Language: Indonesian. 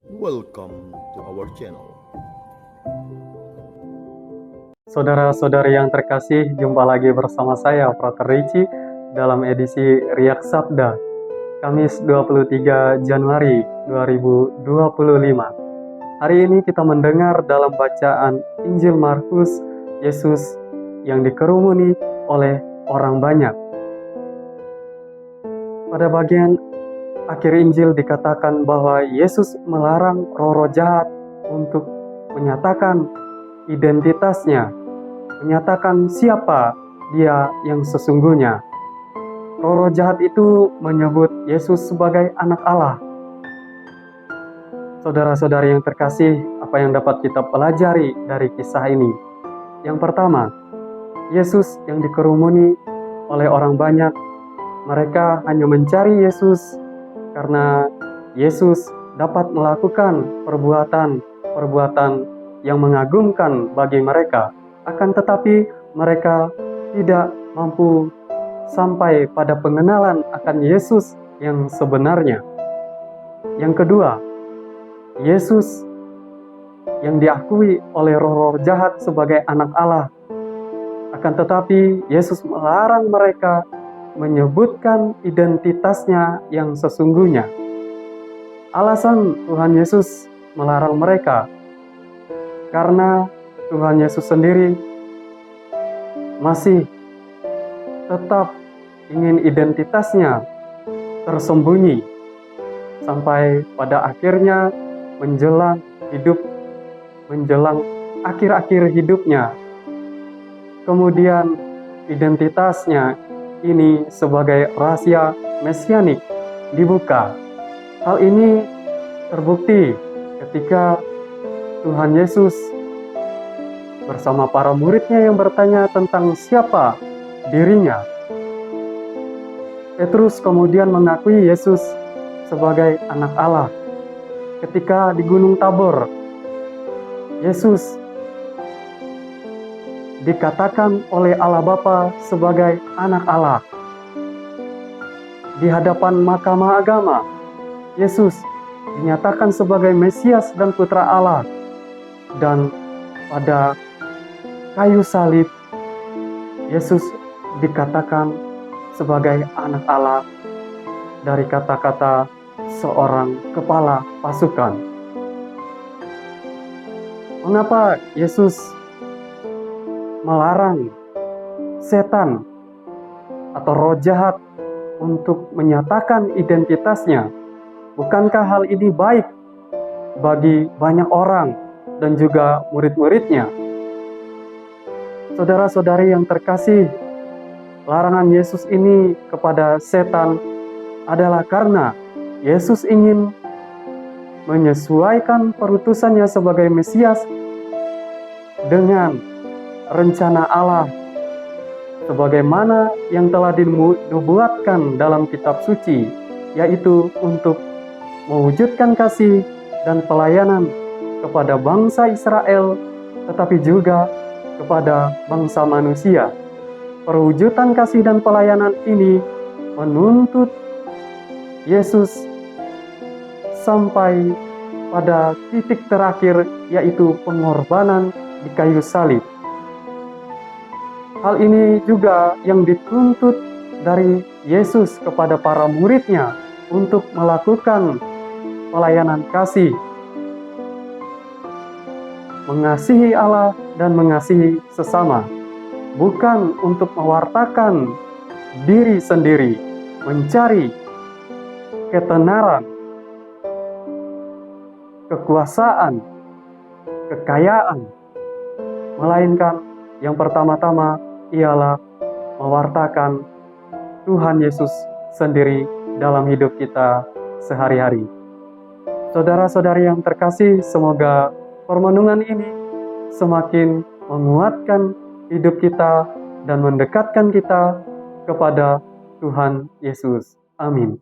Welcome to our channel. Saudara-saudari yang terkasih, jumpa lagi bersama saya, Frater Ricci, dalam edisi Riak Sabda, Kamis 23 Januari 2025. Hari ini kita mendengar dalam bacaan Injil Markus, Yesus yang dikerumuni oleh orang banyak. Pada bagian akhir Injil dikatakan bahwa Yesus melarang roh-roh jahat untuk menyatakan identitasnya, menyatakan siapa dia yang sesungguhnya. Roh-roh jahat itu menyebut Yesus sebagai anak Allah. Saudara-saudari yang terkasih, apa yang dapat kita pelajari dari kisah ini? Yang pertama, Yesus yang dikerumuni oleh orang banyak, mereka hanya mencari Yesus karena Yesus dapat melakukan perbuatan yang mengagumkan bagi mereka. Akan tetapi mereka tidak mampu sampai pada pengenalan akan Yesus yang sebenarnya. Yang kedua, Yesus yang diakui oleh roh-roh jahat sebagai anak Allah. Akan tetapi Yesus melarang mereka menyebutkan identitasnya yang sesungguhnya. Alasan Tuhan Yesus melarang mereka karena Tuhan Yesus sendiri masih tetap ingin identitasnya tersembunyi sampai pada akhirnya menjelang akhir-akhir hidupnya. Kemudian identitasnya ini sebagai rahasia mesianik dibuka. Hal ini terbukti ketika Tuhan Yesus bersama para muridnya yang bertanya tentang siapa dirinya. Petrus kemudian mengakui Yesus sebagai anak Allah. Ketika di Gunung Tabor, Yesus dikatakan oleh Allah Bapa sebagai anak Allah. Di hadapan mahkamah agama, Yesus dinyatakan sebagai Mesias dan Putra Allah. Dan pada kayu salib, Yesus dikatakan sebagai anak Allah dari kata-kata seorang kepala pasukan. Mengapa Yesus melarang setan atau roh jahat untuk menyatakan identitasnya? Bukankah hal ini baik bagi banyak orang dan juga murid-muridnya? Saudara-saudari yang terkasih, larangan Yesus ini kepada setan adalah karena Yesus ingin menyesuaikan perutusannya sebagai Mesias dengan rencana Allah sebagaimana yang telah dinubuatkan dalam kitab suci, yaitu untuk mewujudkan kasih dan pelayanan kepada bangsa Israel, tetapi juga kepada bangsa manusia. Perwujudan kasih dan pelayanan ini menuntut Yesus sampai pada titik terakhir, yaitu pengorbanan di kayu salib. Hal ini juga yang dituntut dari Yesus kepada para muridnya untuk melakukan pelayanan kasih, mengasihi Allah dan mengasihi sesama, bukan untuk mewartakan diri sendiri, mencari ketenaran, kekuasaan, kekayaan, melainkan yang pertama-tama ialah mewartakan Tuhan Yesus sendiri dalam hidup kita sehari-hari. Saudara-saudari yang terkasih, semoga permenungan ini semakin menguatkan hidup kita dan mendekatkan kita kepada Tuhan Yesus. Amin.